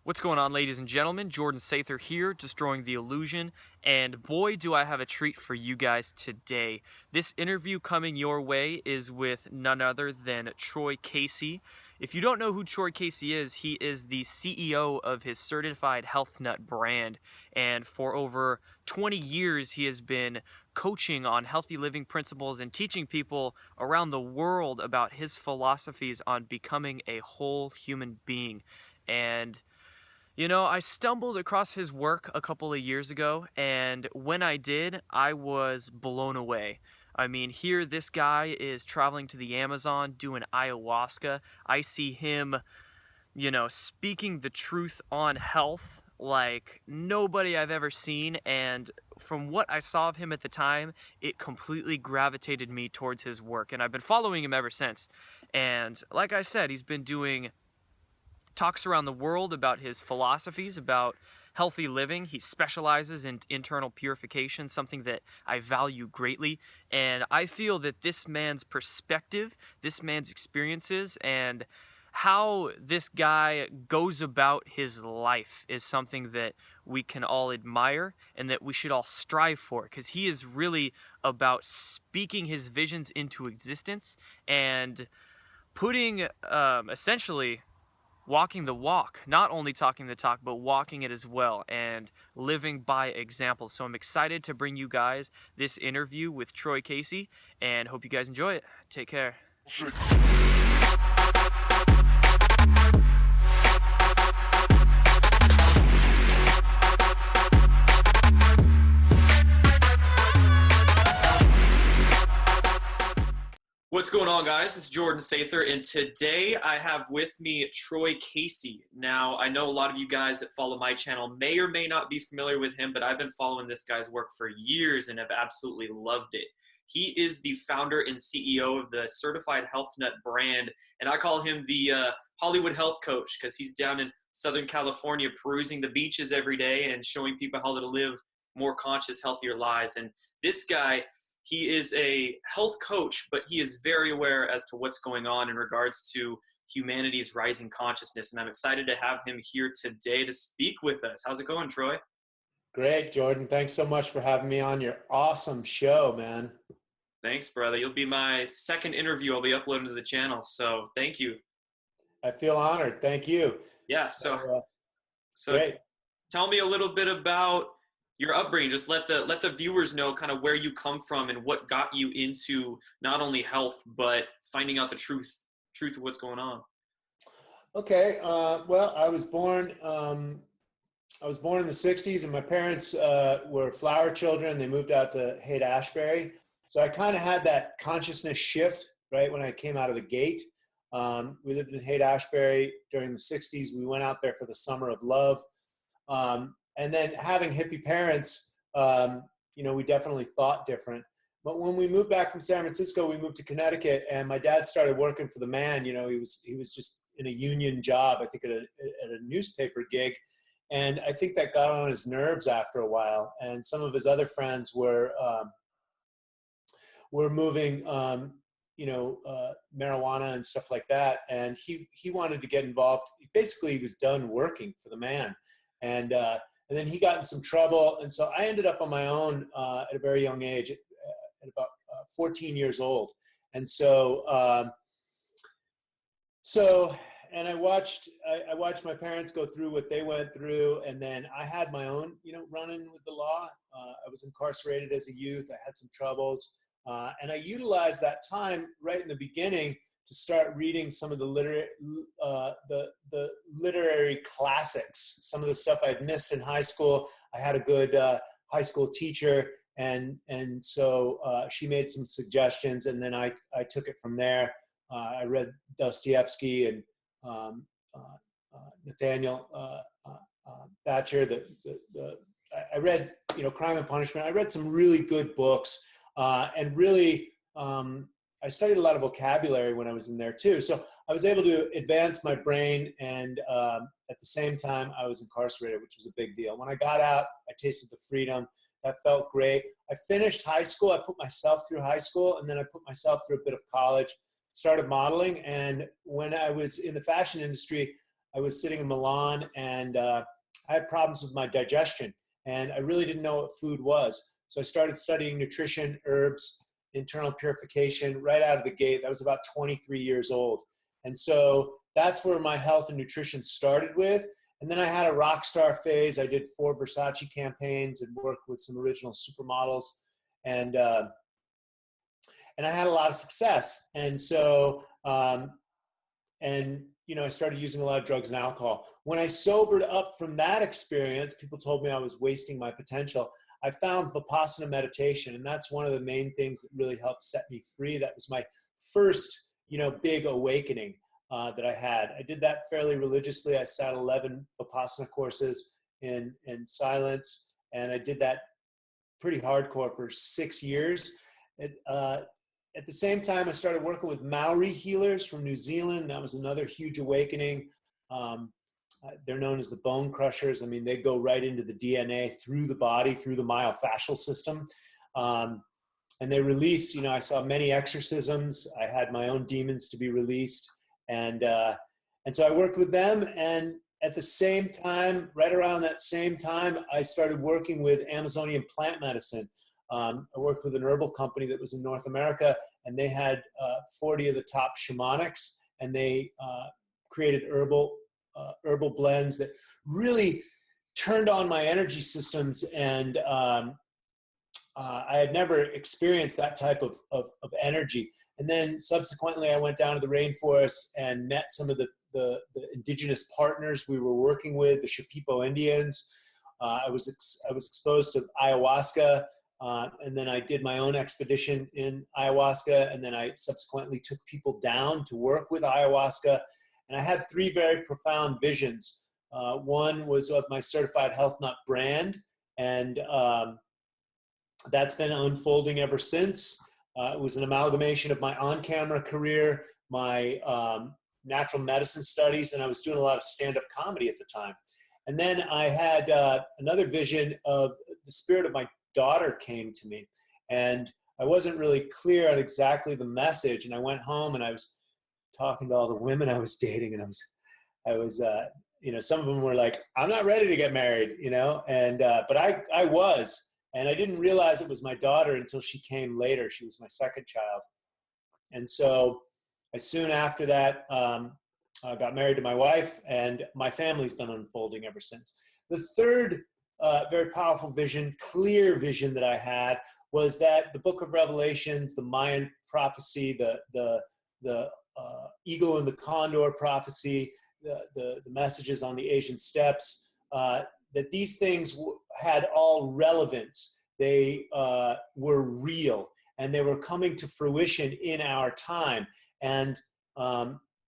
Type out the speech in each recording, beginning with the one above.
What's going on, ladies and gentlemen? Jordan Sather here, destroying the illusion, and boy do I have a treat for you guys today. This interview coming your way is with none other than Troy Casey. If you don't know who Troy Casey is, he is the CEO of his Certified Health Nut brand, and for over 20 years he has been coaching on healthy living principles and teaching people around the world about his philosophies on becoming a whole human being. And I stumbled across his work a couple of years ago, and when I did, I was blown away. I mean, here this guy is traveling to the Amazon doing ayahuasca. I see him, speaking the truth on health like nobody I've ever seen, and from what I saw of him at the time, it completely gravitated me towards his work, and I've been following him ever since. And like I said, he's been doing talks around the world about his philosophies about healthy living. He specializes in internal purification, something that I value greatly. And I feel that this man's perspective, this man's experiences, and how this guy goes about his life is something that we can all admire and that we should all strive for, because he is really about speaking his visions into existence and putting essentially walking the walk, not only talking the talk, but walking it as well and living by example. So I'm excited to bring you guys this interview with Troy Casey and hope you guys enjoy it. Take care. What's going on, guys? This is Jordan Sather, and today I have with me Troy Casey. Now, I know a lot of you guys that follow my channel may or may not be familiar with him, but I've been following this guy's work for years and have absolutely loved it. He is the founder and CEO of the Certified Health Nut brand, and I call him the Hollywood health coach because he's down in Southern California perusing the beaches every day and showing people how to live more conscious, healthier lives. And this guy, he is a health coach, but he is very aware as to what's going on in regards to humanity's rising consciousness. And I'm excited to have him here today to speak with us. How's it going, Troy? Great, Jordan. Thanks so much for having me on your awesome show, man. Thanks, brother. You'll be my second interview I'll be uploading to the channel. So thank you. I feel honored. Thank you. Yeah. So, So great. tell me a little bit about your upbringing. Just let the viewers know kind of where you come from and what got you into not only health, but finding out the truth of what's going on. Okay. Well, I was born in the '60s, and my parents were flower children. They moved out to Haight-Ashbury, so I kind of had that consciousness shift right when I came out of the gate. We lived in Haight-Ashbury during the '60s. We went out there for the Summer of Love. And then having hippie parents, we definitely thought different. But when we moved back from San Francisco, we moved to Connecticut, and my dad started working for the man. He was just in a union job, I think at a newspaper gig, and I think that got on his nerves after a while. And some of his other friends were moving, marijuana and stuff like that, and he wanted to get involved. Basically, he was done working for the man, and then he got in some trouble. And so I ended up on my own at a very young age, at about 14 years old. And and I watched my parents go through what they went through. And then I had my own, run-in with the law. I was incarcerated as a youth. I had some troubles. And I utilized that time right in the beginning to start reading some of the literary classics, some of the stuff I'd missed in high school. I had a good high school teacher, and so she made some suggestions, and then I took it from there. I read Dostoevsky and Nathaniel Thatcher. I read, Crime and Punishment. I read some really good books, and really. I studied a lot of vocabulary when I was in there too. So I was able to advance my brain, and at the same time I was incarcerated, which was a big deal. When I got out, I tasted the freedom. That felt great. I finished high school. I put myself through high school, and then I put myself through a bit of college, started modeling. And when I was in the fashion industry, I was sitting in Milan, and I had problems with my digestion, and I really didn't know what food was. So I started studying nutrition, herbs, internal purification right out of the gate. That was about 23 years old. And so that's where my health and nutrition started with. And then I had a rock star phase. I did 4 Versace campaigns and worked with some original supermodels. And, uh, and I had a lot of success. And so, and I started using a lot of drugs and alcohol. When I sobered up from that experience, people told me I was wasting my potential. I found Vipassana meditation, and that's one of the main things that really helped set me free. That was my first, big awakening that I had. I did that fairly religiously. I sat 11 Vipassana courses in silence, and I did that pretty hardcore for 6 years. It, at the same time, I started working with Maori healers from New Zealand. That was another huge awakening. They're known as the bone crushers. I mean, they go right into the DNA through the body, through the myofascial system. And they release, I saw many exorcisms. I had my own demons to be released. And so I worked with them. And at the same time, right around that same time, I started working with Amazonian plant medicine. I worked with an herbal company that was in North America, and they had 40 of the top shamanics, and they created herbal blends that really turned on my energy systems. And I had never experienced that type of energy. And then subsequently, I went down to the rainforest and met some of the indigenous partners we were working with, the Shipibo Indians. I was exposed to ayahuasca. And then I did my own expedition in ayahuasca, and then I subsequently took people down to work with ayahuasca. And I had 3 very profound visions. One was of my certified health nut brand, and that's been unfolding ever since. It was an amalgamation of my on-camera career, my natural medicine studies, and I was doing a lot of stand-up comedy at the time. And then I had another vision of the spirit of my daughter came to me, and I wasn't really clear on exactly the message. And I went home and I was talking to all the women I was dating, and I was some of them were like, "I'm not ready to get married," and but I was, and I didn't realize it was my daughter until she came later. She was my second child, and so I soon after that I got married to my wife, and my family's been unfolding ever since. The third very powerful vision, clear vision that I had was that the Book of Revelations, the Mayan prophecy, the eagle and the condor prophecy, the messages on the Asian steppes, that these things had all relevance. They were real, and they were coming to fruition in our time, and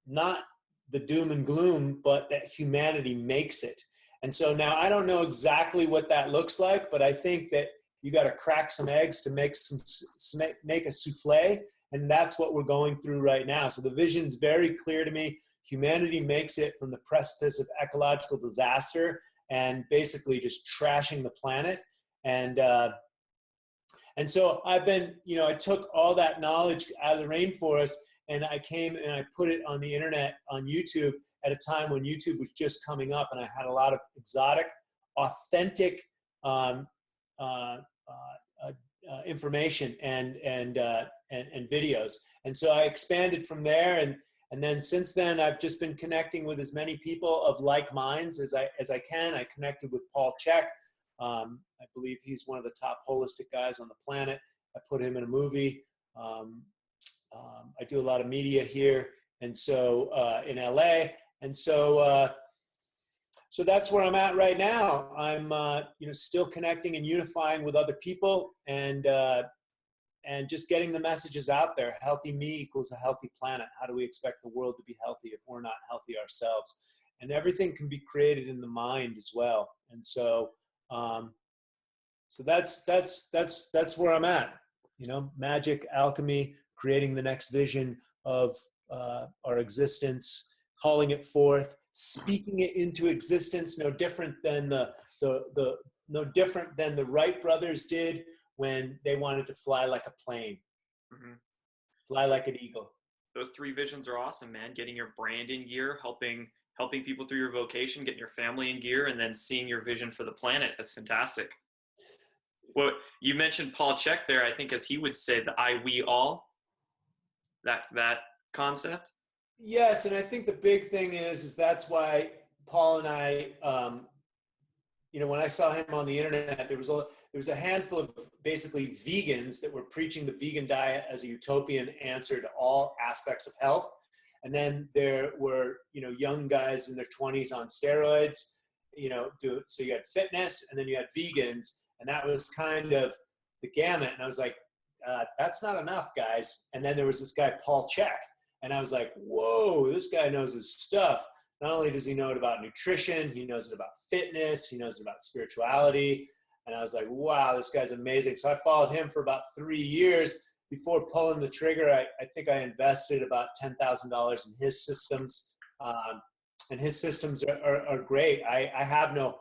not the doom and gloom, but that humanity makes it. And so now I don't know exactly what that looks like, but I think that you got to crack some eggs to make a souffle, and that's what we're going through right now. So the vision's very clear to me. Humanity makes it from the precipice of ecological disaster and basically just trashing the planet. And so I've been, I took all that knowledge out of the rainforest, and I came and I put it on the internet, on YouTube, at a time when YouTube was just coming up, and I had a lot of exotic, authentic information and videos. And so I expanded from there, and then since then I've just been connecting with as many people of like minds as I can. I connected with Paul Chek. I believe he's one of the top holistic guys on the planet. I put him in a movie. I do a lot of media here, and so in LA, and so that's where I'm at right now. I'm still connecting and unifying with other people, and just getting the messages out there. Healthy me equals a healthy planet. How do we expect the world to be healthy if we're not healthy ourselves? And everything can be created in the mind as well. And so that's where I'm at. Magic, alchemy, creating the next vision of our existence, calling it forth, speaking it into existence. No different than the Wright brothers did when they wanted to fly like a plane, fly like an eagle. Those 3 visions are awesome, man. Getting your brand in gear, helping helping people through your vocation, getting your family in gear, and then seeing your vision for the planet. That's fantastic. Well, you mentioned Paul Chek there. I think, as he would say, the I, we, all, that concept. Yes, and I think the big thing is that's why Paul and I, when I saw him on the internet, there was a handful of basically vegans that were preaching the vegan diet as a utopian answer to all aspects of health. And then there were, young guys in their 20s on steroids, so you had fitness and then you had vegans, and that was kind of the gamut. And I was like, that's not enough, guys. And then there was this guy, Paul Chek. And I was like, whoa, this guy knows his stuff. Not only does he know it about nutrition, he knows it about fitness, he knows it about spirituality. And I was like, wow, this guy's amazing. So I followed him for about 3 years. Before pulling the trigger, I think I invested about $10,000 in his systems. And his systems are great. I have no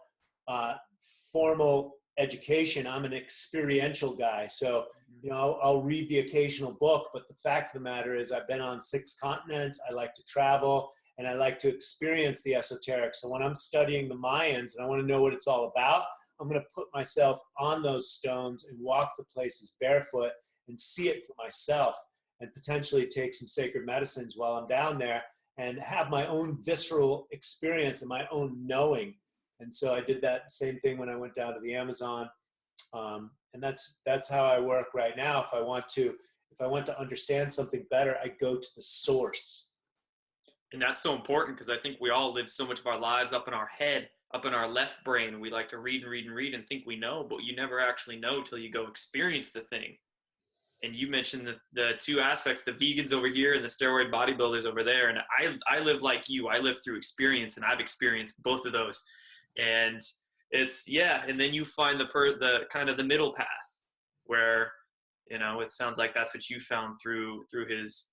formal education. I'm an experiential guy. So, I'll read the occasional book, but the fact of the matter is I've been on 6 continents. I like to travel and I like to experience the esoteric. So when I'm studying the Mayans and I want to know what it's all about, I'm going to put myself on those stones and walk the places barefoot and see it for myself, and potentially take some sacred medicines while I'm down there and have my own visceral experience and my own knowing. And so I did that same thing when I went down to the Amazon. And that's how I work right now. If I want to understand something better, I go to the source. And that's so important, because I think we all live so much of our lives up in our head, up in our left brain. We like to read and read and read and think we know, but you never actually know till you go experience the thing. And you mentioned the 2 aspects, the vegans over here and the steroid bodybuilders over there. And I live like you. I live through experience, and I've experienced both of those. And it's, and then you find the kind of the middle path where, it sounds like that's what you found through his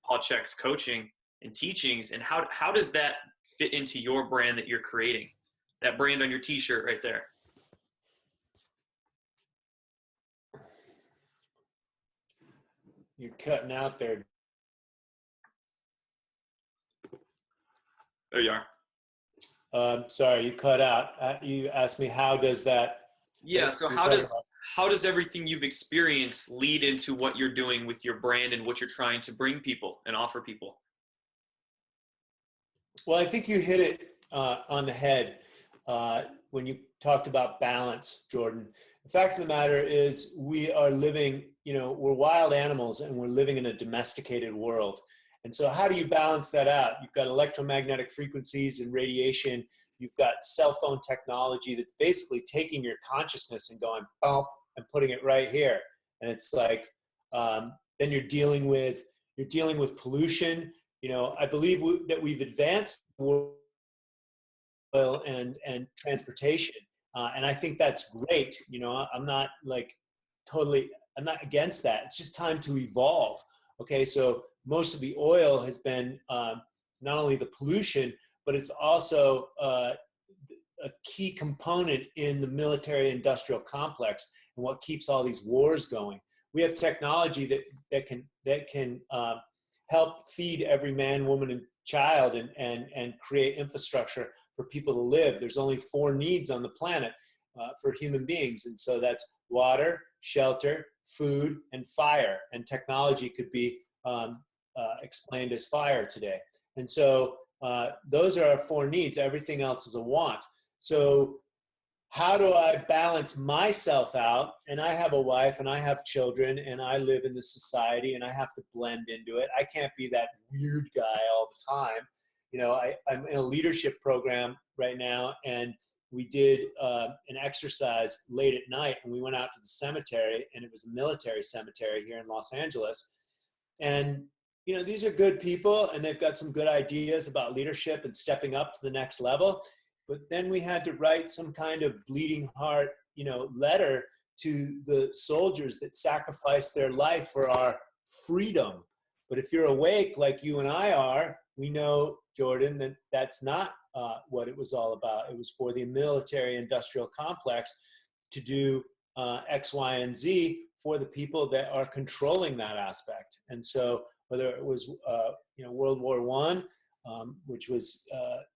Paul Chek's coaching and teachings. And how does that fit into your brand that you're creating? That brand on your t-shirt right there. You're cutting out there. There you are. Sorry, you cut out. You asked me, how does that? Yeah. So how does everything you've experienced lead into what you're doing with your brand and what you're trying to bring people and offer people? Well, I think you hit it on the head when you talked about balance, Jordan. The fact of the matter is we are living, we're wild animals and we're living in a domesticated world. And so how do you balance that out? You've got electromagnetic frequencies and radiation. You've got cell phone technology that's basically taking your consciousness and going bump and putting it right here. And it's like, then you're dealing with pollution. I believe that we've advanced oil and transportation. And I think that's great. I'm not I'm not against that. It's just time to evolve. Okay, so most of the oil has been not only the pollution, but it's also a key component in the military-industrial complex and what keeps all these wars going. We have technology that can help feed every man, woman, and child and create infrastructure for people to live. There's only 4 needs on the planet for human beings. And so that's water, shelter, food, and fire. And technology could be explained as fire today. And so those are our 4 needs. Everything else is a want. So how do I balance myself out? And I have a wife and I have children and I live in this society and I have to blend into it. I can't be that weird guy all the time. I'm in a leadership program right now, and we did an exercise late at night, and we went out to the cemetery, and it was a military cemetery here in Los Angeles. And, these are good people and they've got some good ideas about leadership and stepping up to the next level. But then we had to write some kind of bleeding heart, letter to the soldiers that sacrificed their life for our freedom. But if you're awake like you and I are, we know, Jordan, that that's not what it was all about. It was for the military-industrial complex to do X, Y, and Z for the people that are controlling that aspect. And so whether it was, World War I, which was,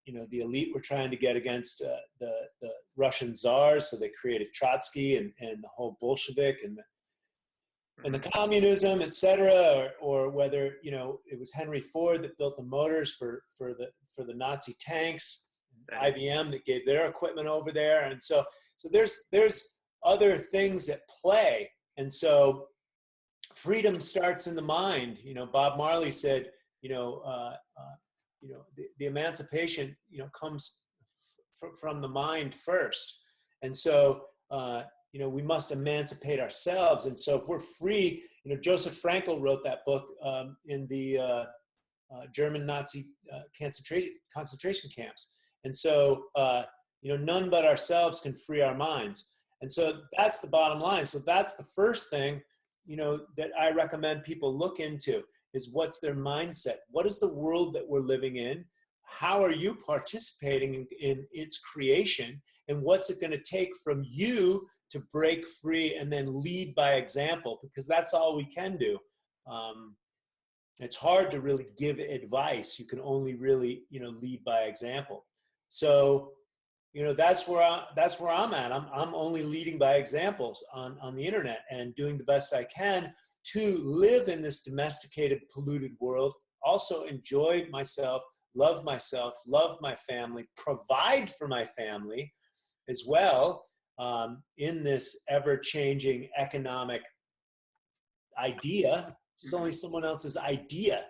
the elite were trying to get against the Russian czars. So they created Trotsky and the whole Bolshevik and the communism, et cetera, or whether, it was Henry Ford that built the motors for the Nazi tanks, IBM that gave their equipment over there. And so there's other things at play. And so freedom starts in the mind. Bob Marley said, the emancipation, comes from the mind first. And so, we must emancipate ourselves. And so if we're free, Joseph Frankl wrote that book in the German Nazi concentration camps. And so, none but ourselves can free our minds. And so that's the bottom line. So that's the first thing, that I recommend people look into is what's their mindset? What is the world that we're living in? How are you participating in its creation? And what's it going to take from you to break free and then lead by example? Because that's all we can do. It's hard to really give advice. You can only really, lead by example. So, that's where I'm at. I'm only leading by examples on the internet and doing the best I can to live in this domesticated, polluted world, also enjoy myself, love my family, provide for my family as well, in this ever-changing economic idea. This is only someone else's idea.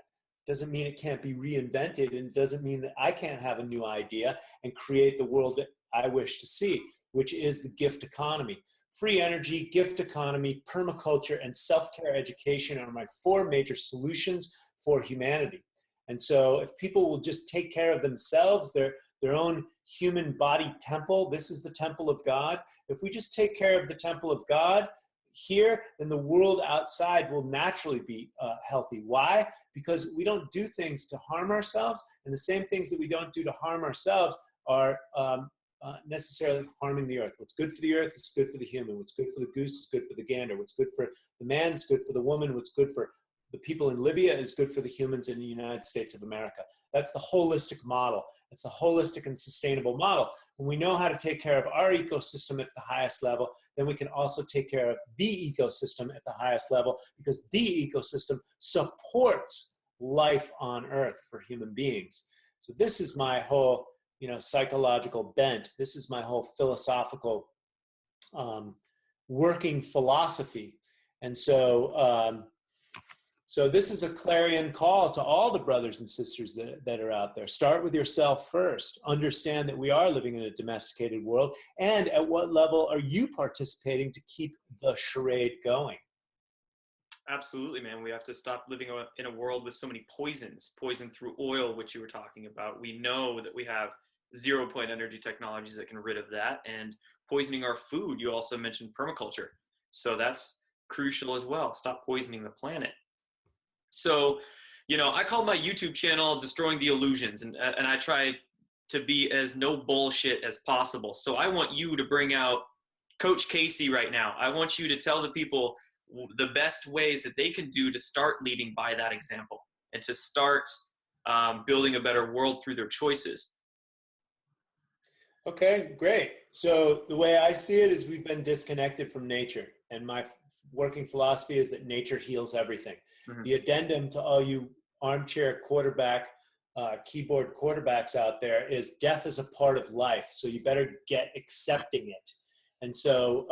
Doesn't mean it can't be reinvented, and doesn't mean that I can't have a new idea and create the world that I wish to see, which is the gift economy. Free energy, gift economy, permaculture, and self-care education are my 4 major solutions for humanity. And so if people will just take care of themselves, their own human body temple, this is the temple of God. If we just take care of the temple of God here, then the world outside will naturally be healthy. Why? Because we don't do things to harm ourselves, and the same things that we don't do to harm ourselves are necessarily harming the earth. What's good for the earth is good for the human. What's good for the goose is good for the gander. What's good for the man is good for the woman. What's good for the people in Libya is good for the humans in the United States of America. That's the holistic model. It's a holistic and sustainable model. When we know how to take care of our ecosystem at the highest level, then we can also take care of the ecosystem at the highest level, because the ecosystem supports life on earth for human beings. So this is my whole, psychological bent. This is my whole philosophical working philosophy. And so, so this is a clarion call to all the brothers and sisters that are out there. Start with yourself first. Understand that we are living in a domesticated world. And at what level are you participating to keep the charade going? Absolutely, man. We have to stop living in a world with so many poisons. Poison through oil, which you were talking about. We know that we have 0-point energy technologies that can get rid of that. And poisoning our food, you also mentioned permaculture. So that's crucial as well. Stop poisoning the planet. So, I call my YouTube channel Destroying the Illusions, and I try to be as no bullshit as possible. So I want you to bring out Coach Casey right now. I want you to tell the people the best ways that they can do to start leading by that example and to start building a better world through their choices. Okay, great. So the way I see it is we've been disconnected from nature, and my working philosophy is that nature heals everything. Mm-hmm. The addendum to all you armchair quarterback, keyboard quarterbacks out there is death is a part of life. So you better get accepting it. And so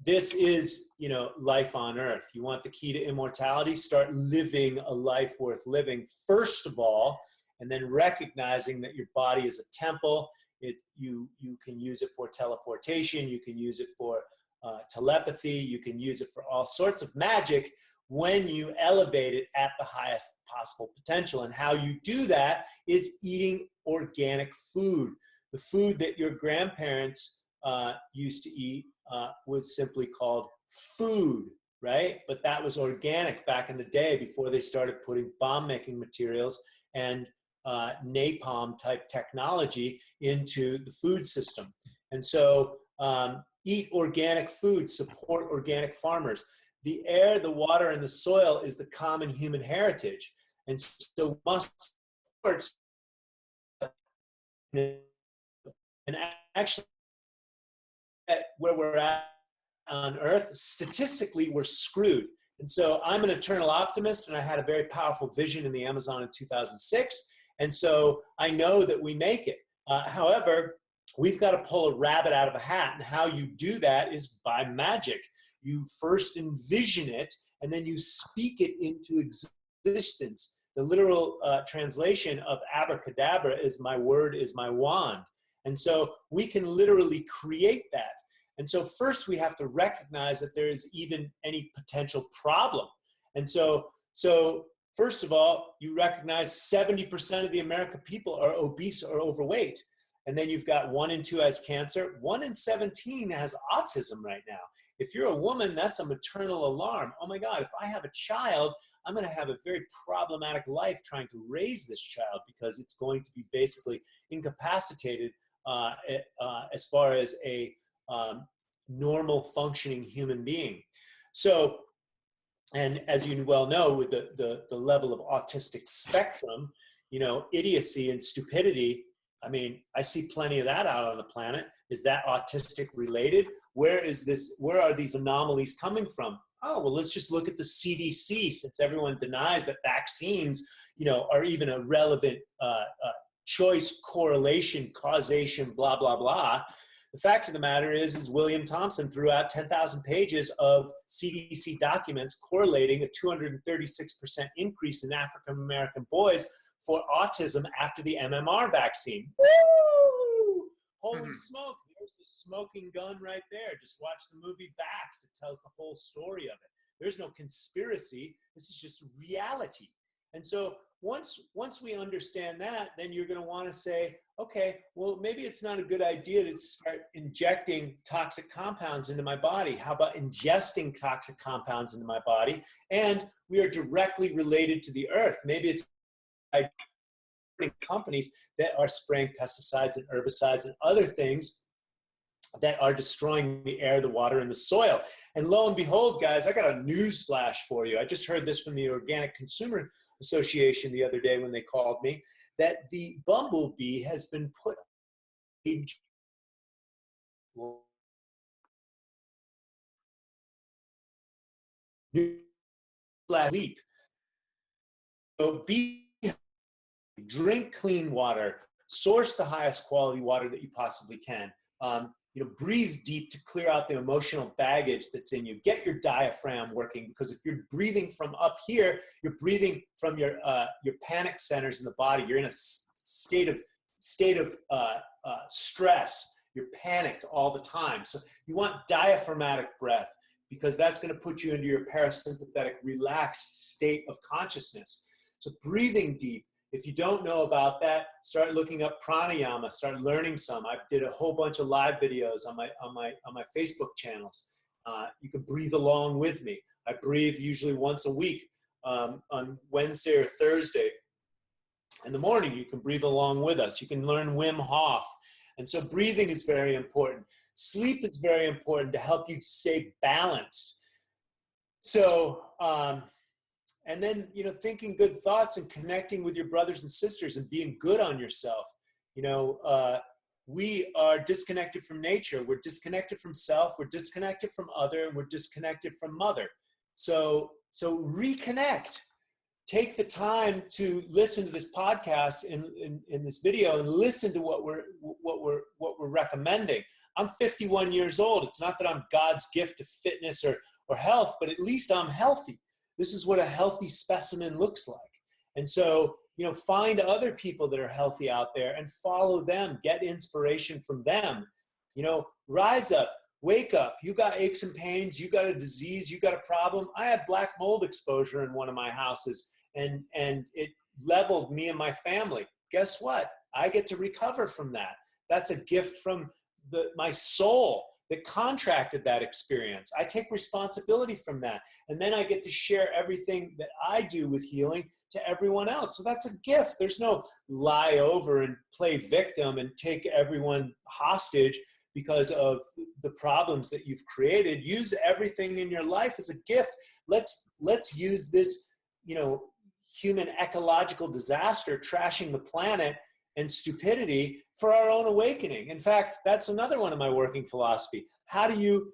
this is, life on earth. You want the key to immortality? Start living a life worth living, first of all, and then recognizing that your body is a temple. You can use it for teleportation. You can use it for telepathy. You can use it for all sorts of magic when you elevate it at the highest possible potential. And how you do that is eating organic food. The food that your grandparents used to eat was simply called food, right? But that was organic back in the day before they started putting bomb-making materials and napalm type technology into the food system. And so eat organic food, support organic farmers. The air, the water, and the soil is the common human heritage. And so must support And actually, at where we're at on Earth, statistically, we're screwed. And so I'm an eternal optimist, and I had a very powerful vision in the Amazon in 2006. And so I know that we make it. However, we've got to pull a rabbit out of a hat. And how you do that is by magic. You first envision it, and then you speak it into existence. The literal translation of abracadabra is my word is my wand. And so we can literally create that. And so first we have to recognize that there is even any potential problem. And so first of all, you recognize 70% of the American people are obese or overweight. And then you've got 1 in 2 has cancer. 1 in 17 has autism right now. If you're a woman, that's a maternal alarm. Oh my God, if I have a child, I'm going to have a very problematic life trying to raise this child, because it's going to be basically incapacitated as far as a normal functioning human being. So, and as you well know, with the level of autistic spectrum, you know, idiocy and stupidity, I mean, I see plenty of that out on the planet. Is that autistic related? Where are these anomalies coming from? Oh, well, let's just look at the CDC, since everyone denies that vaccines, you know, are even a relevant choice, correlation, causation, blah, blah, blah. The fact of the matter is William Thompson threw out 10,000 pages of CDC documents correlating a 236% increase in African-American boys for autism after the MMR vaccine. Woo! Holy smoke, there's the smoking gun right there. Just watch the movie Vax. It tells the whole story of it. There's no conspiracy. This is just reality. And so once we understand that, then you're going to want to say, okay, well, maybe it's not a good idea to start injecting toxic compounds into my body. How about ingesting toxic compounds into my body? And we are directly related to the earth. Maybe it's companies that are spraying pesticides and herbicides and other things that are destroying the air, the water, and the soil. And lo and behold, guys, I got a news flash for you. I just heard this from the Organic Consumer Association the other day when they called me, that the bumblebee has been put last week. So drink clean water, source the highest quality water that you possibly can. You know, breathe deep to clear out the emotional baggage that's in you. Get your diaphragm working, because if you're breathing from up here, you're breathing from your panic centers in the body. You're in a state of stress. You're panicked all the time. So you want diaphragmatic breath, because that's going to put you into your parasympathetic, relaxed state of consciousness. So breathing deep. If you don't know about that, start looking up pranayama, start learning some. I did a whole bunch of live videos on my Facebook channels. You can breathe along with me. I breathe usually once a week on Wednesday or Thursday. In the morning, you can breathe along with us. You can learn Wim Hof. And so breathing is very important. Sleep is very important to help you stay balanced. So, and then, you know, thinking good thoughts and connecting with your brothers and sisters and being good on yourself. You know, we are disconnected from nature. We're disconnected from self. We're disconnected from other. And we're disconnected from mother. So reconnect. Take the time to listen to this podcast in this video and listen to what we're recommending. I'm 51 years old. It's not that I'm God's gift to fitness or health, but at least I'm healthy. This is what a healthy specimen looks like. And so, you know, find other people that are healthy out there and follow them. Get inspiration from them. You know, rise up, wake up. You got aches and pains. You got a disease. You got a problem. I had black mold exposure in one of my houses, and it leveled me and my family. Guess what? I get to recover from that. That's a gift from my soul that contracted that experience. I take responsibility from that. And then I get to share everything that I do with healing to everyone else. So that's a gift. There's no lie over and play victim and take everyone hostage because of the problems that you've created. Use everything in your life as a gift. Let's use this, you know, human ecological disaster, trashing the planet, and stupidity for our own awakening. In fact, that's another one of my working philosophy. How do you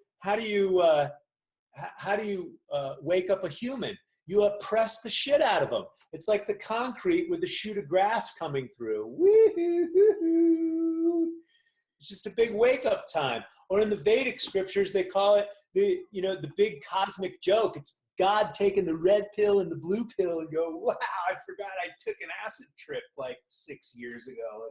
wake up a human? You oppress the shit out of them. It's like the concrete with the chute of grass coming through. Woo-hoo-hoo-hoo. It's just a big wake up time. Or in the Vedic scriptures, they call it the big cosmic joke. It's God taking the red pill and the blue pill and go, wow, I forgot I took an acid trip like 6 years ago.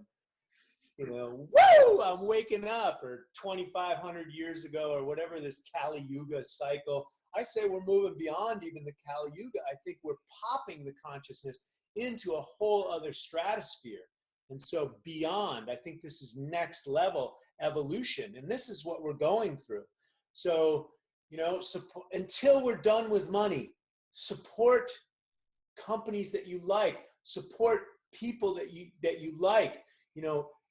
And, woo, I'm waking up, or 2,500 years ago, or whatever this Kali Yuga cycle. I say we're moving beyond even the Kali Yuga. I think we're popping the consciousness into a whole other stratosphere. And so beyond, I think this is next level evolution. And this is what we're going through. So, until we're done with money, support companies that you like, support people that you like.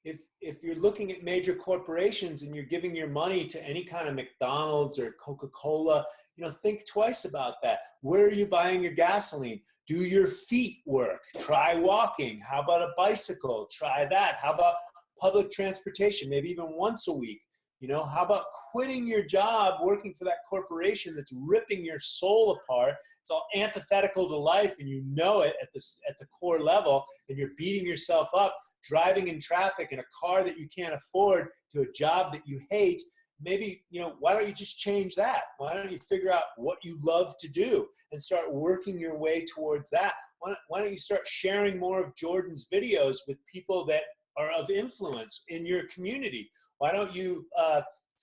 If you're looking at major corporations and you're giving your money to any kind of McDonald's or Coca-Cola, think twice about that. Where are you buying your gasoline? Do your feet work? Try walking. How about a bicycle? Try that. How about public transportation? Maybe even once a week. How about quitting your job, working for that corporation that's ripping your soul apart? It's all antithetical to life, and you know it at the core level, and you're beating yourself up, driving in traffic in a car that you can't afford to a job that you hate. Maybe, why don't you just change that? Why don't you figure out what you love to do and start working your way towards that? Why don't you start sharing more of Jordan's videos with people that are of influence in your community? Why don't you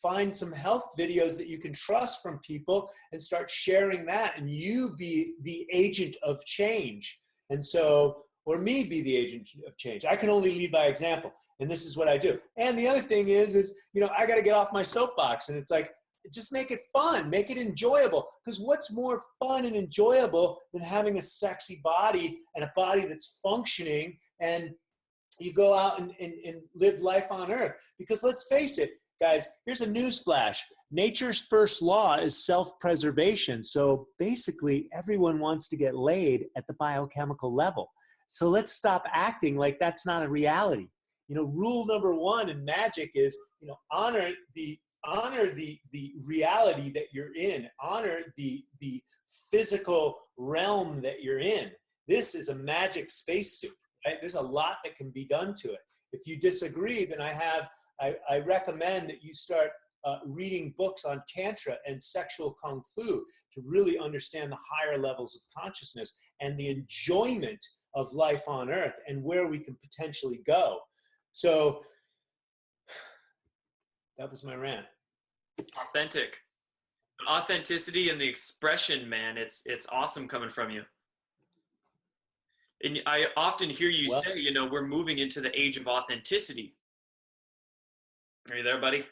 find some health videos that you can trust from people and start sharing that, and you be the agent of change? And so, or me be the agent of change. I can only lead by example, and this is what I do. And the other thing is I got to get off my soapbox, and it's like, just make it fun, make it enjoyable. Because what's more fun and enjoyable than having a sexy body and a body that's functioning, and you go out and live life on earth? Because let's face it, guys, here's a news flash. Nature's first law is self-preservation. So basically, everyone wants to get laid at the biochemical level. So let's stop acting like that's not a reality. Rule number one in magic is, honor the reality that you're in. Honor the physical realm that you're in. This is a magic spacesuit. Right? There's a lot that can be done to it. If you disagree, then I recommend that you start reading books on Tantra and sexual Kung Fu to really understand the higher levels of consciousness and the enjoyment of life on earth and where we can potentially go. So that was my rant. Authentic. Authenticity and the expression, man, it's awesome coming from you. And I often hear you say, we're moving into the age of authenticity. Are you there, buddy?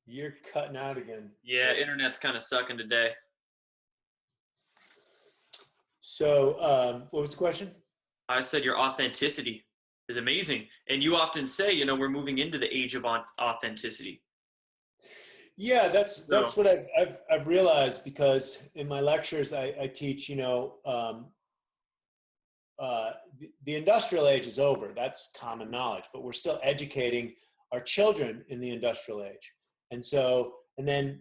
You're cutting out again. Yeah, internet's kind of sucking today. So what was the question? I said your authenticity is amazing. And you often say, we're moving into the age of authenticity. Yeah, that's what I've realized, because in my lectures I teach, the industrial age is over. That's common knowledge, but we're still educating our children in the industrial age. And so, and then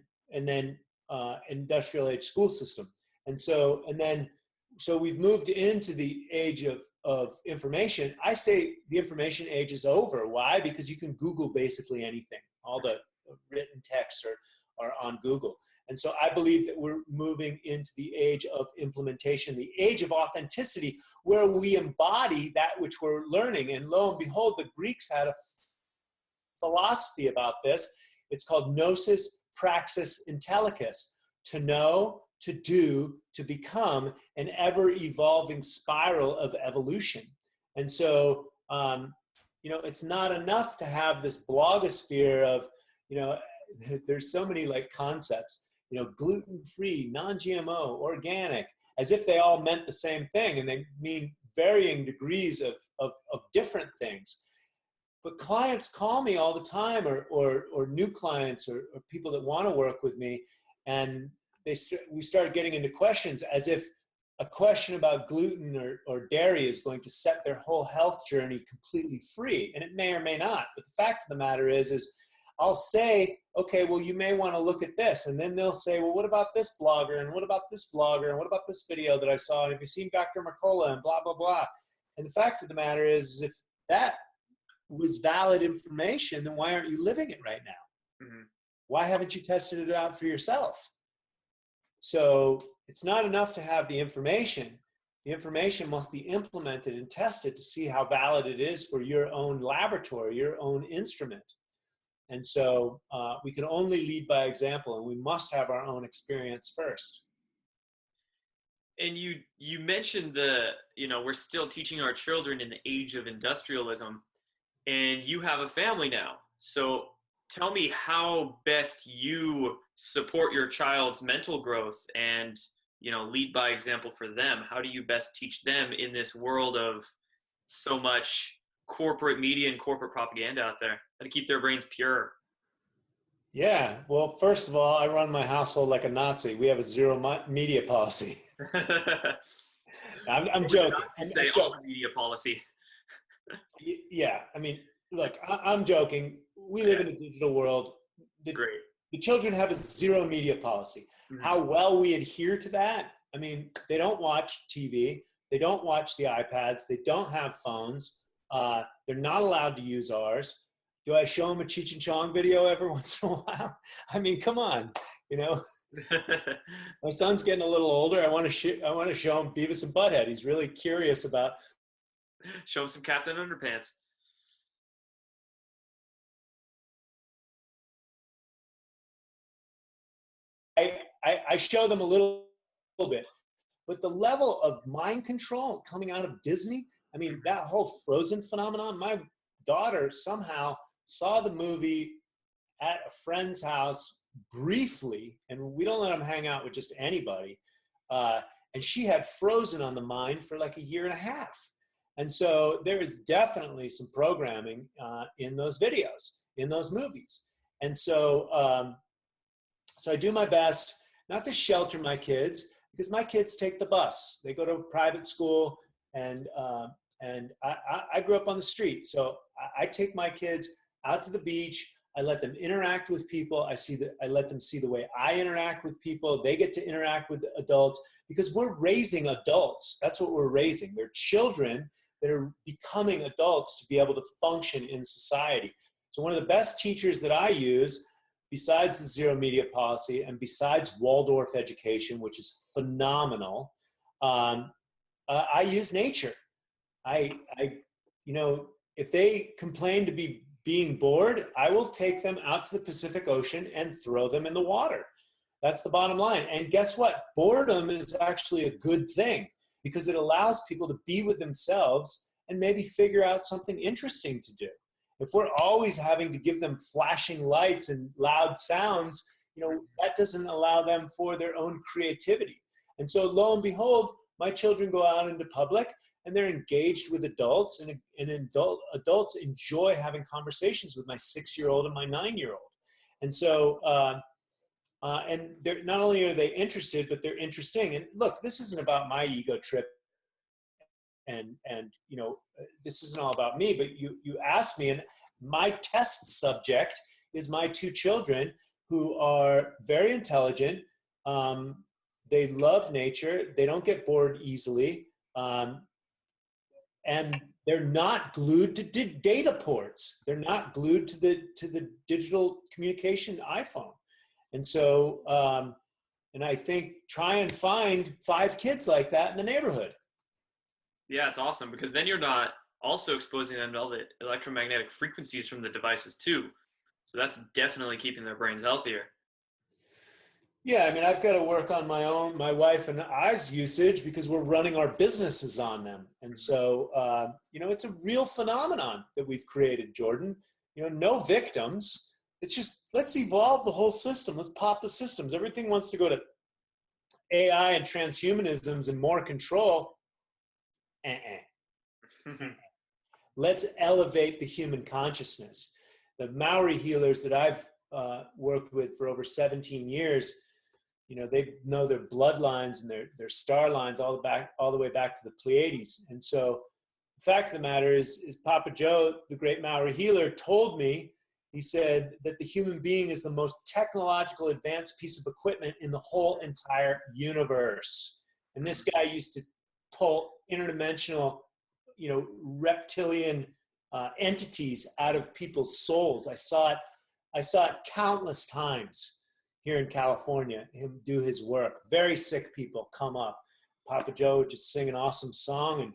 industrial age school system. So we've moved into the age of information. I say the information age is over. Why? Because you can Google basically anything. All the written texts are on Google. And so I believe that we're moving into the age of implementation, the age of authenticity, where we embody that which we're learning. And lo and behold, the Greeks had a philosophy about this. It's called gnosis, praxis, intellicus. To know, to do, to become, an ever-evolving spiral of evolution. And so, it's not enough to have this blogosphere of, there's so many concepts, gluten-free, non-GMO, organic, as if they all meant the same thing, and they mean varying degrees of different things. But clients call me all the time, or new clients, or people that want to work with me, and we start getting into questions as if a question about gluten or dairy is going to set their whole health journey completely free. And it may or may not. But the fact of the matter is I'll say, okay, well, you may want to look at this. And then they'll say, well, what about this blogger? And what about this vlogger? And what about this video that I saw? And have you seen Dr. Mercola? And blah, blah, blah. And the fact of the matter is if that was valid information, then why aren't you living it right now? Mm-hmm. Why haven't you tested it out for yourself? So it's not enough to have the information. The information must be implemented and tested to see how valid it is for your own laboratory, your own instrument. And so we can only lead by example, and we must have our own experience first. And you mentioned we're still teaching our children in the age of industrialism, and you have a family now. So tell me how best you support your child's mental growth and, lead by example for them. How do you best teach them in this world of so much corporate media and corporate propaganda out there? How to keep their brains pure? Yeah, well, first of all, I run my household like a Nazi. We have a zero media policy. I'm joking. Say all media policy. Yeah, I mean, look, I'm joking. We live in a digital world. Great. The children have a zero media policy. Mm-hmm. How well we adhere to that? I mean, they don't watch TV. They don't watch the iPads. They don't have phones. They're not allowed to use ours. Do I show them a Cheech and Chong video every once in a while? I mean, come on, My son's getting a little older. I want to show him Beavis and Butthead. He's really curious about. Show him some Captain Underpants. I show them a little bit, but the level of mind control coming out of Disney, I mean, that whole Frozen phenomenon, my daughter somehow saw the movie at a friend's house briefly, and we don't let them hang out with just anybody. And she had Frozen on the mind for like a year and a half. And so there is definitely some programming in those videos, in those movies. And so, so I do my best not to shelter my kids, because my kids take the bus. They go to a private school, and I grew up on the street. So I take my kids out to the beach. I let them interact with people. I let them see the way I interact with people. They get to interact with adults, because we're raising adults. That's what we're raising. They're children that are becoming adults to be able to function in society. So one of the best teachers that I use, besides the zero media policy and besides Waldorf education, which is phenomenal, I use nature. If they complain to be being bored, I will take them out to the Pacific Ocean and throw them in the water. That's the bottom line. And guess what? Boredom is actually a good thing, because it allows people to be with themselves and maybe figure out something interesting to do. If we're always having to give them flashing lights and loud sounds, that doesn't allow them for their own creativity. And so lo and behold, my children go out into public and they're engaged with adults, and adults enjoy having conversations with my 6-year-old and my 9-year-old. And so, and they're, not only are they interested, but they're interesting. And look, this isn't about my ego trip. And this isn't all about me, but you asked me, and my test subject is my 2 children, who are very intelligent. They love nature. They don't get bored easily. And they're not glued to data ports. They're not glued to the digital communication iPhone. And so, and I think try and find 5 kids like that in the neighborhood. Yeah, it's awesome, because then you're not also exposing them to all the electromagnetic frequencies from the devices too. So that's definitely keeping their brains healthier. Yeah, I mean, I've got to work on my wife and I's usage, because we're running our businesses on them. And so, it's a real phenomenon that we've created, Jordan. No victims. It's just, let's evolve the whole system. Let's pop the systems. Everything wants to go to AI and transhumanisms and more control. Let's elevate the human consciousness. The Maori healers that I've worked with for over 17 years, They know their bloodlines and their star lines all the way back to the Pleiades. And so the fact of the matter is Papa Joe, the great Maori healer, told me, he said that the human being is the most technological advanced piece of equipment in the whole entire universe. And this guy used to pull interdimensional, reptilian entities out of people's souls. I saw it countless times here in California, him do his work. Very sick people come up. Papa Joe would just sing an awesome song, and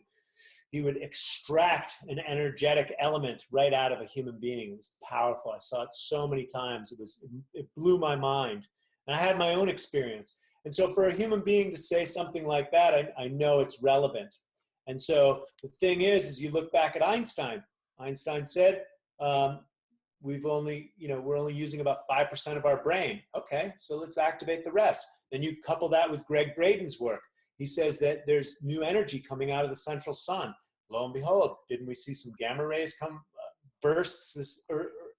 he would extract an energetic element right out of a human being. It was powerful. I saw it so many times. It blew my mind. And I had my own experience. And so for a human being to say something like that, I know it's relevant. And so the thing is you look back at Einstein. Einstein said, we're only using about 5% of our brain. Okay, so let's activate the rest. Then you couple that with Greg Braden's work. He says that there's new energy coming out of the central sun. Lo and behold, didn't we see some gamma rays come bursts this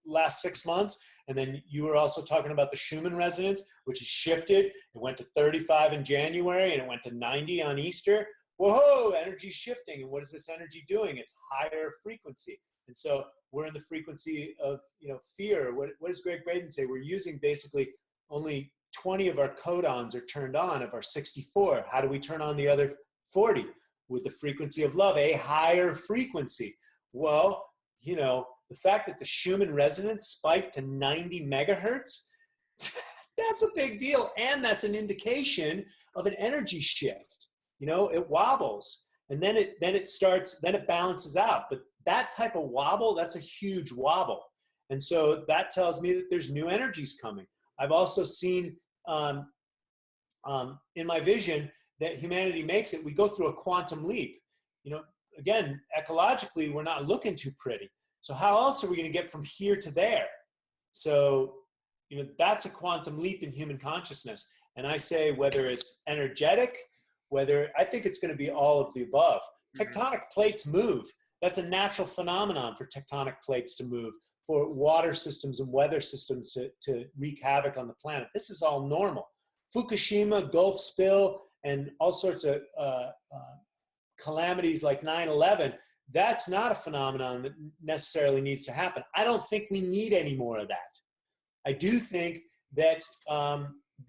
last 6 months? And then you were also talking about the Schumann resonance, which has shifted. It went to 35 in January and it went to 90 on Easter. Whoa, energy's shifting. And what is this energy doing? It's higher frequency. And so we're in the frequency of fear. What does Greg Braden say? We're using basically only 20 of our codons are turned on of our 64. How do we turn on the other 40? With the frequency of love, a higher frequency. Well, the fact that the Schumann resonance spiked to 90 megahertz, that's a big deal. And that's an indication of an energy shift. It wobbles. And then it balances out. But that type of wobble, that's a huge wobble. And so that tells me that there's new energies coming. I've also seen in my vision that humanity makes it. We go through a quantum leap. Again, ecologically, we're not looking too pretty. So how else are we going to get from here to there? So, that's a quantum leap in human consciousness. And I say whether it's energetic, I think it's going to be all of the above. Tectonic plates move. That's a natural phenomenon for tectonic plates to move, for water systems and weather systems to wreak havoc on the planet. This is all normal. Fukushima, Gulf spill, and all sorts of calamities like 9/11, that's not a phenomenon that necessarily needs to happen. I don't think we need any more of that. I do think that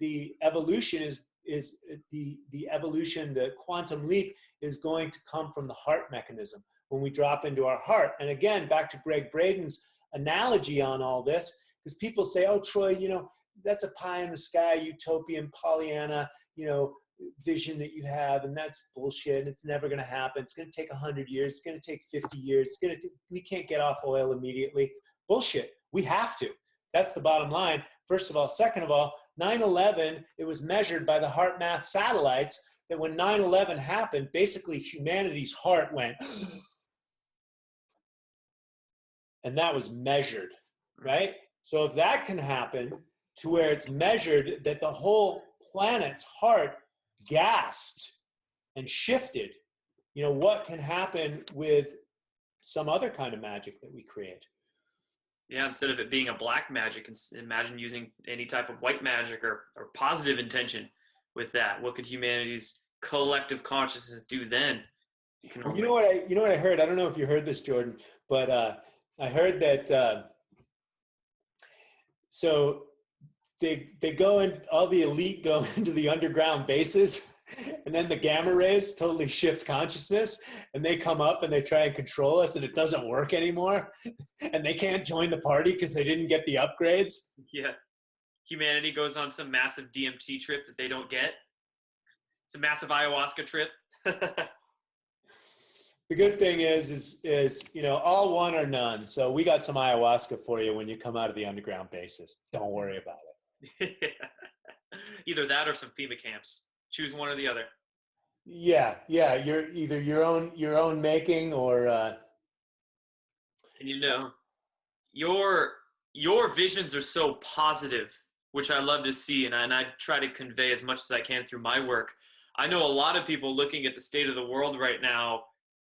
the evolution the quantum leap is going to come from the heart mechanism when we drop into our heart. And again, back to Greg Braden's analogy on all this, because people say, oh, Troy, that's a pie in the sky, utopian, Pollyanna, vision that you have, and that's bullshit. It's never going to happen. It's going to take 100 years. It's going to take 50 years. We can't get off oil immediately. Bullshit. We have to. That's the bottom line. First of all. Second of all, 9/11, it was measured by the HeartMath satellites that when 9/11 happened, basically humanity's heart went, and that was measured, right? So if that can happen to where it's measured that the whole planet's heart gasped and shifted, what can happen with some other kind of magic that we create? Yeah, instead of it being a black magic, imagine using any type of white magic or positive intention with that. What could humanity's collective consciousness do then? You know what I heard? I don't know if you heard this, Jordan, but I heard that so they go in, all the elite go into the underground bases, and then the gamma rays totally shift consciousness, and they come up and they try and control us, and it doesn't work anymore, and they can't join the party because they didn't get the upgrades. Yeah, humanity goes on some massive DMT trip that they don't get. It's a massive ayahuasca trip. The good thing is all one or none. So we got some ayahuasca for you when you come out of the underground bases. Don't worry about it. Either that or some FEMA camps. Choose one or the other. Yeah. You're either your own making or. And your visions are so positive, which I love to see, and I try to convey as much as I can through my work. I know a lot of people looking at the state of the world right now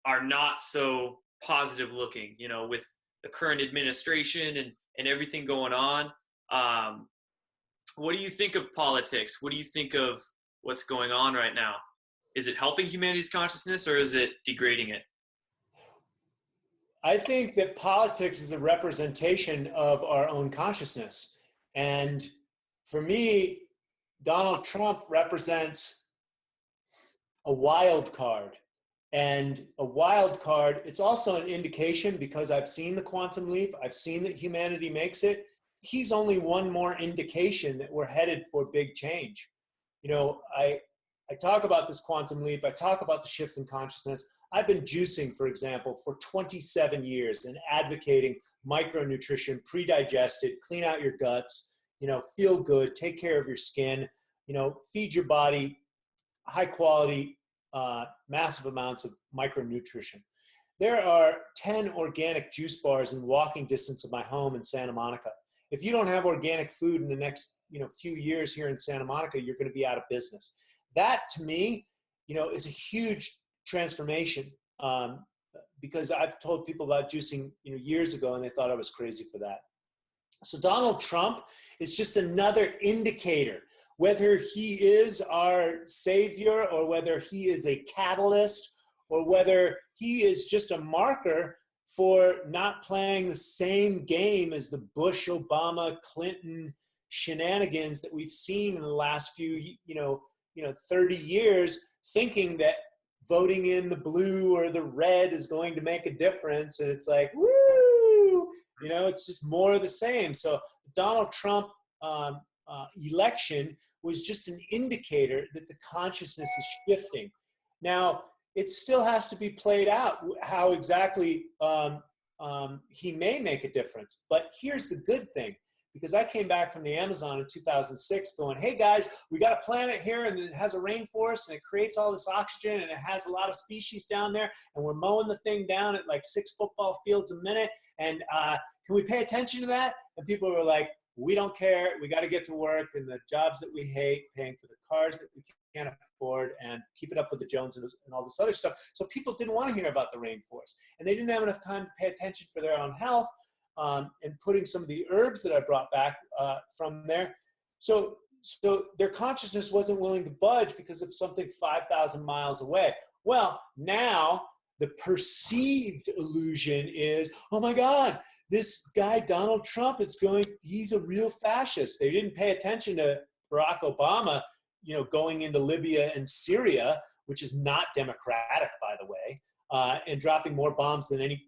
are not so positive looking, with the current administration and everything going on. What do you think of politics? What do you think of what's going on right now? Is it helping humanity's consciousness or is it degrading it? I think that politics is a representation of our own consciousness. And for me, Donald Trump represents a wild card. And a wild card, it's also an indication, because I've seen the quantum leap, I've seen that humanity makes it. He's only one more indication that we're headed for big change. You know, I talk about this quantum leap, I talk about the shift in consciousness. I've been juicing, for example, for 27 years and advocating micronutrition, pre-digested, clean out your guts, you know, feel good, take care of your skin, you know, feed your body high quality, massive amounts of micronutrition. There are 10 organic juice bars in walking distance of my home in Santa Monica. If you don't have organic food in the next, you know, few years here in Santa Monica, you're going to be out of business. That, to me, you know, is a huge transformation, because I've told people about juicing, you know, years ago, and they thought I was crazy for that. So Donald Trump is just another indicator. Whether he is our savior or whether he is a catalyst or whether he is just a marker for not playing the same game as the Bush, Obama, Clinton shenanigans that we've seen in the last few, 30 years, thinking that voting in the blue or the red is going to make a difference. And it's like, woo, you know, it's just more of the same. So Donald Trump election was just an indicator that the consciousness is shifting. Now, it still has to be played out how exactly he may make a difference. But here's the good thing, because I came back from the Amazon in 2006 going, hey guys, we got a planet here and it has a rainforest and it creates all this oxygen and it has a lot of species down there and we're mowing the thing down at like 6 football fields a minute. And can we pay attention to that? And people were like, we don't care. We got to get to work and the jobs that we hate, paying for the cars that we can't afford, and keeping up with the Joneses and all this other stuff. So people didn't want to hear about the rainforest, and they didn't have enough time to pay attention for their own health, and putting some of the herbs that I brought back from there. So their consciousness wasn't willing to budge because of something 5,000 miles away. Well, now the perceived illusion is, oh my God, this guy, Donald Trump, he's a real fascist. They didn't pay attention to Barack Obama, you know, going into Libya and Syria, which is not democratic, by the way, and dropping more bombs than any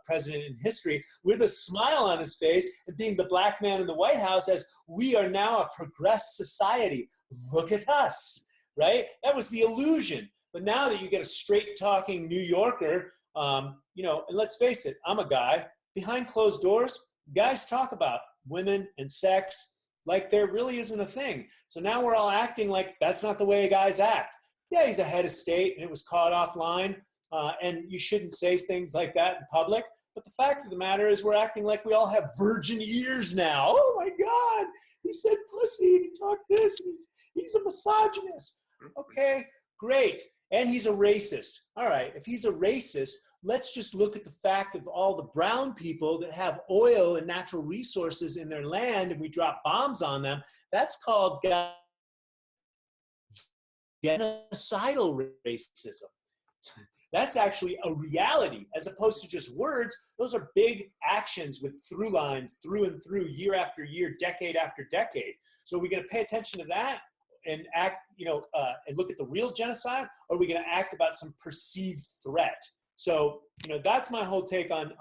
president in history, with a smile on his face and being the black man in the White House as we are now a progressed society. Look at us, right? That was the illusion. But now that you get a straight talking New Yorker, you know, and let's face it, I'm a guy. Behind closed doors, guys talk about women and sex like there really isn't a thing. So now we're all acting like that's not the way guys act. Yeah, he's a head of state and it was caught offline, and you shouldn't say things like that in public. But the fact of the matter is we're acting like we all have virgin ears now. Oh my God, he said pussy and he talked this and he's a misogynist. Okay, great. And he's a racist. All right, if he's a racist, let's just look at the fact of all the brown people that have oil and natural resources in their land and we drop bombs on them. That's called genocidal racism. That's actually a reality as opposed to just words. Those are big actions with through lines through and through, year after year, decade after decade. So are we going to pay attention to that and act, you know, and look at the real genocide, or are we going to act about some perceived threat? So, you know, that's my whole take on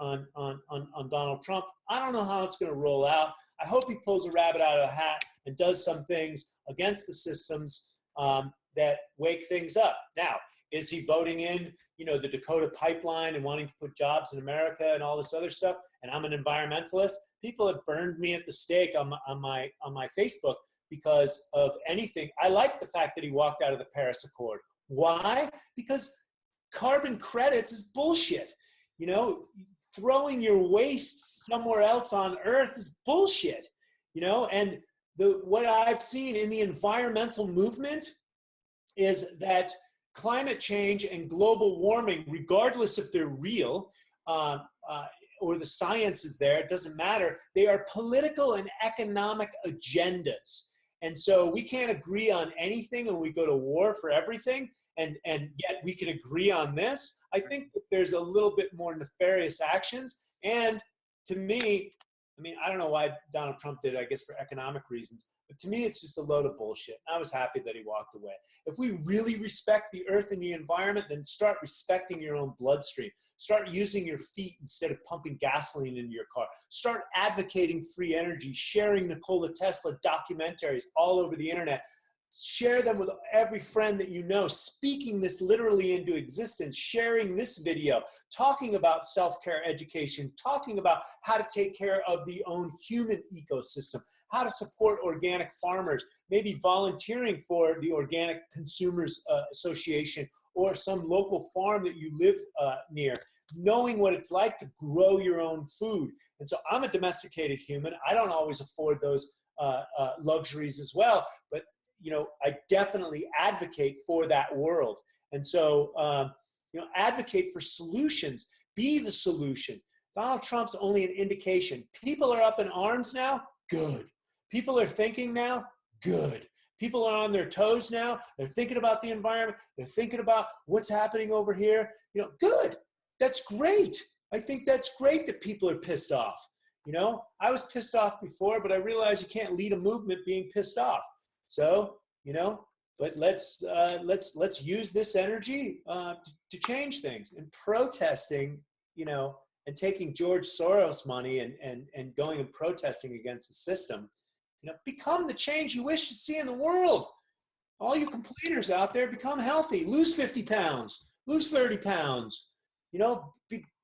Donald Trump. I don't know how it's going to roll out. I hope he pulls a rabbit out of the hat and does some things against the systems that wake things up. Now, is he voting in, you know, the Dakota pipeline and wanting to put jobs in America and all this other stuff? And I'm an environmentalist. People have burned me at the stake on my Facebook because of anything. I like the fact that he walked out of the Paris Accord. Why? Because carbon credits is bullshit. You know, throwing your waste somewhere else on Earth is bullshit. You know, and what I've seen in the environmental movement is that climate change and global warming, regardless if they're real or the science is there, it doesn't matter. They are political and economic agendas. And so we can't agree on anything, and we go to war for everything, and yet we can agree on this. I think that there's a little bit more nefarious actions. And to me, I mean, I don't know why Donald Trump did it, I guess for economic reasons, but to me, it's just a load of bullshit. I was happy that he walked away. If we really respect the earth and the environment, then start respecting your own bloodstream. Start using your feet instead of pumping gasoline into your car. Start advocating free energy, sharing Nikola Tesla documentaries all over the internet. Share them with every friend that you know, speaking this literally into existence, sharing this video, talking about self-care education, talking about how to take care of the own human ecosystem, how to support organic farmers, maybe volunteering for the Organic Consumers Association or some local farm that you live near, knowing what it's like to grow your own food. And so I'm a domesticated human. I don't always afford those luxuries as well, but you know, I definitely advocate for that world. And so, you know, advocate for solutions, be the solution. Donald Trump's only an indication. People are up in arms now, good. People are thinking now, good. People are on their toes now. They're thinking about the environment. They're thinking about what's happening over here. You know, good. That's great. I think that's great that people are pissed off. You know, I was pissed off before, but I realized you can't lead a movement being pissed off. So, you know, but let's use this energy to change things. And protesting, you know, and taking George Soros money and going and protesting against the system, you know, become the change you wish to see in the world. All you complainers out there, become healthy, lose 50 pounds, lose 30 pounds, you know,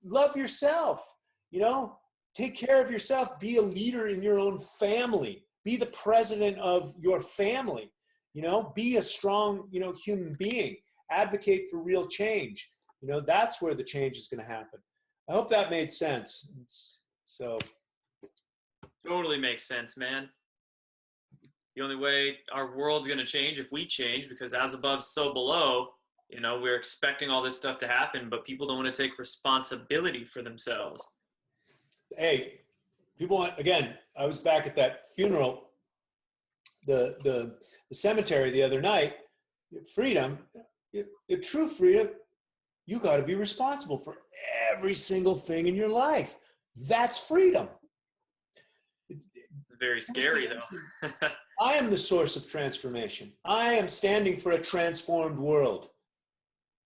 love yourself, you know, take care of yourself, be a leader in your own family. Be the president of your family, you know, be a strong, you know, human being, advocate for real change. You know, that's where the change is going to happen. I hope that made sense. So. Totally makes sense, man. The only way our world's going to change if we change, because as above, so below, you know, we're expecting all this stuff to happen, but people don't want to take responsibility for themselves. Hey, people want, again, I was back at that funeral, the cemetery the other night. Freedom, the true freedom, you got to be responsible for every single thing in your life. That's freedom. It's very scary, though. I am the source of transformation. I am standing for a transformed world.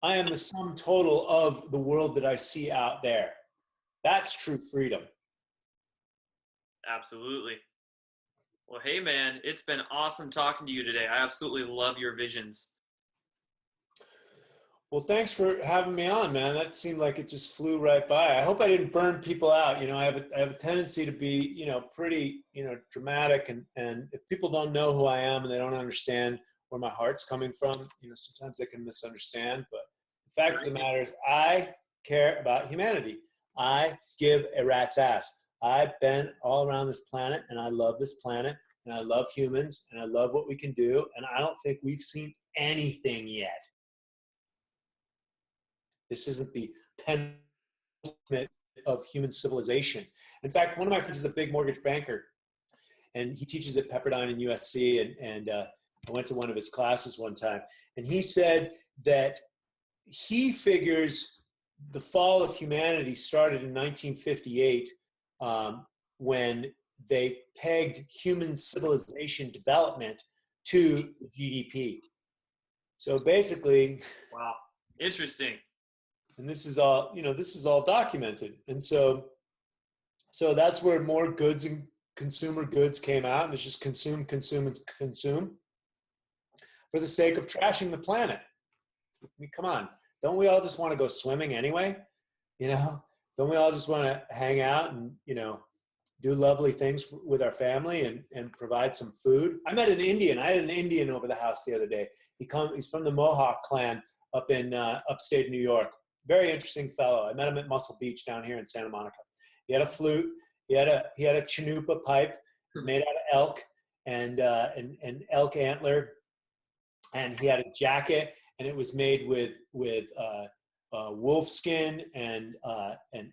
I am the sum total of the world that I see out there. That's true freedom. Absolutely. Well, hey, man, it's been awesome talking to you today. I absolutely love your visions. Well, thanks for having me on, man. That seemed like it just flew right by. I hope I didn't burn people out. You know, I have a tendency to be, you know, pretty, you know, dramatic. And if people don't know who I am and they don't understand where my heart's coming from, you know, sometimes they can misunderstand. But the fact of the matter is, I care about humanity. I give a rat's ass. I've been all around this planet, and I love this planet, and I love humans, and I love what we can do. And I don't think we've seen anything yet. This isn't the penultimate of human civilization. In fact, one of my friends is a big mortgage banker, and he teaches at Pepperdine and USC, and I went to one of his classes one time, and he said that he figures the fall of humanity started in 1958 when they pegged human civilization development to GDP. So basically, wow, interesting. And this is all, you know, this is all documented. And so that's where more goods and consumer goods came out, and it's just consume, consume, and consume for the sake of trashing the planet. I mean, come on. Don't we all just want to go swimming anyway? You know, don't we all just want to hang out and, you know, do lovely things with our family and provide some food? I met an Indian. I had an Indian over the house the other day. He's from the Mohawk clan up in upstate New York. Very interesting fellow. I met him at Muscle Beach down here in Santa Monica. He had a flute. He had a Chinoopa pipe. It was made out of elk and elk antler. And he had a jacket, and it was made with wolf skin and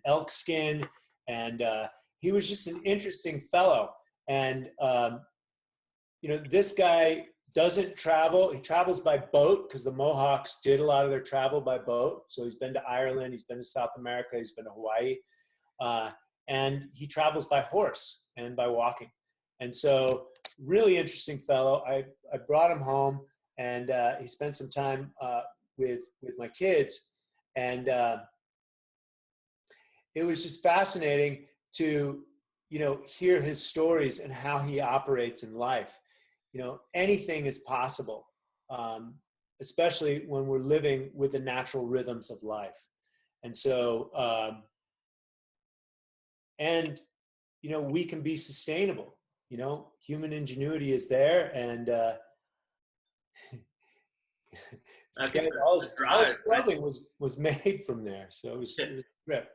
elk skin. And he was just an interesting fellow. And this guy doesn't travel. He travels by boat because the Mohawks did a lot of their travel by boat. So he's been to Ireland, he's been to South America, he's been to Hawaii, uh, and he travels by horse and by walking. And so, really interesting fellow. I brought him home, and he spent some time with my kids, and it was just fascinating to hear his stories and how he operates in life. Anything is possible, especially when we're living with the natural rhythms of life. And so, we can be sustainable. Human ingenuity is there, and I think all the his drive, clothing was made from there. So it was great.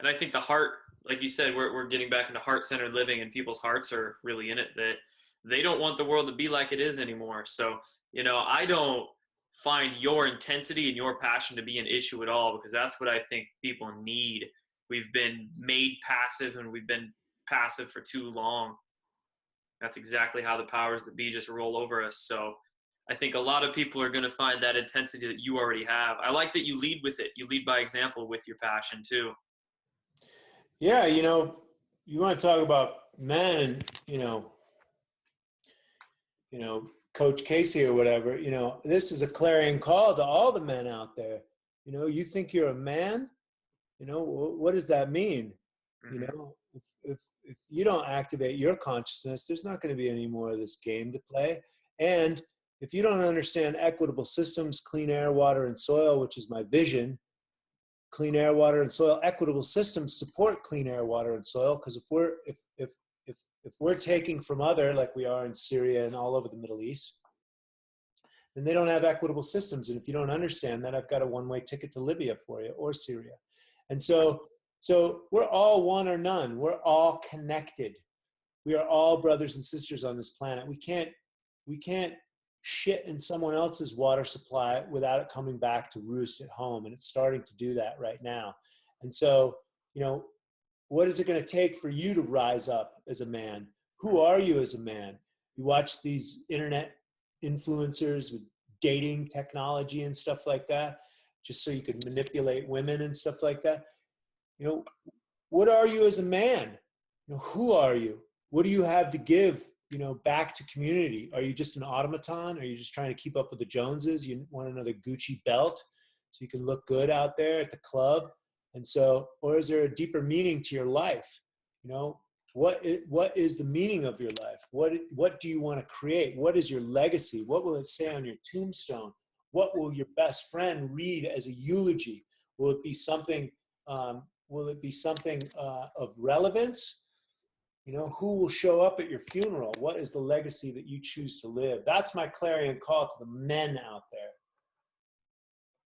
and I think the heart, like you said, we're getting back into heart-centered living, and people's hearts are really in it, that they don't want the world to be like it is anymore. So, I don't find your intensity and your passion to be an issue at all, because that's what I think people need. We've been made passive, and we've been passive for too long. That's exactly how the powers that be just roll over us. So I think a lot of people are going to find that intensity that you already have. I like that you lead with it. You lead by example with your passion too. Yeah, you want to talk about men, Coach Casey or whatever, this is a clarion call to all the men out there. You think you're a man, what does that mean? Mm-hmm. If you don't activate your consciousness, there's not going to be any more of this game to play. And if you don't understand equitable systems, clean air, water, and soil, which is my vision, clean air, water, and soil, equitable systems support clean air, water, and soil. Because if we're taking from other, like we are in Syria and all over the Middle East, then they don't have equitable systems. And if you don't understand that, I've got a one-way ticket to Libya for you, or Syria. And so we're all one or none. We're all connected. We are all brothers and sisters on this planet. We can't shit in someone else's water supply without it coming back to roost at home. And it's starting to do that right now. And so, what is it going to take for you to rise up as a man? Who are you as a man? You watch these internet influencers with dating technology and stuff like that, just so you could manipulate women and stuff like that. What are you as a man? Who are you? What do you have to give, back to community? Are you just an automaton? Are you just trying to keep up with the Joneses? You want another Gucci belt so you can look good out there at the club? And so, or is there a deeper meaning to your life? What is the meaning of your life? What do you want to create? What is your legacy? What will it say on your tombstone? What will your best friend read as a eulogy? Will it be something of relevance? Who will show up at your funeral? What is the legacy that you choose to live? That's my clarion call to the men out there.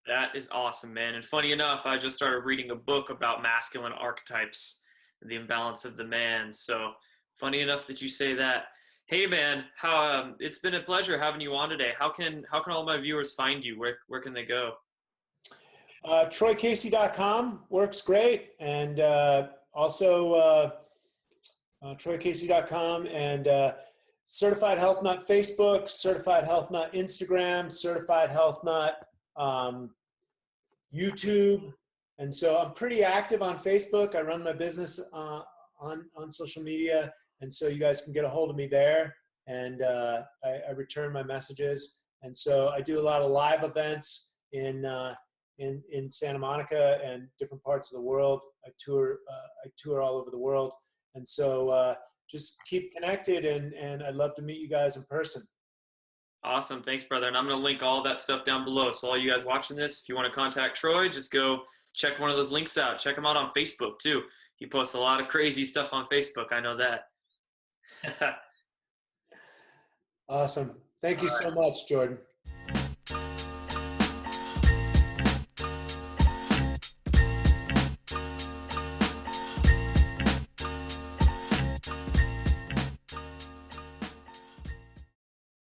That is awesome, man. And funny enough, I just started reading a book about masculine archetypes and the imbalance of the man. So funny enough that you say that. Hey, man, how it's been a pleasure having you on today. How can all my viewers find you? Where can they go? TroyCasey.com works great, and also TroyCasey.com, and Certified Health Nut Facebook, Certified Health Nut Instagram, Certified Health Nut YouTube. And so I'm pretty active on Facebook. I run my business on social media, and so you guys can get a hold of me there, and I return my messages. And so I do a lot of live events in Santa Monica and different parts of the world. I tour all over the world. And so just keep connected, and I'd love to meet you guys in person. Awesome. Thanks, brother. And I'm going to link all that stuff down below. So all you guys watching this, if you want to contact Troy, just go check one of those links out. Check him out on Facebook too. He posts a lot of crazy stuff on Facebook. I know that. Awesome. Thank you so much, Jordan.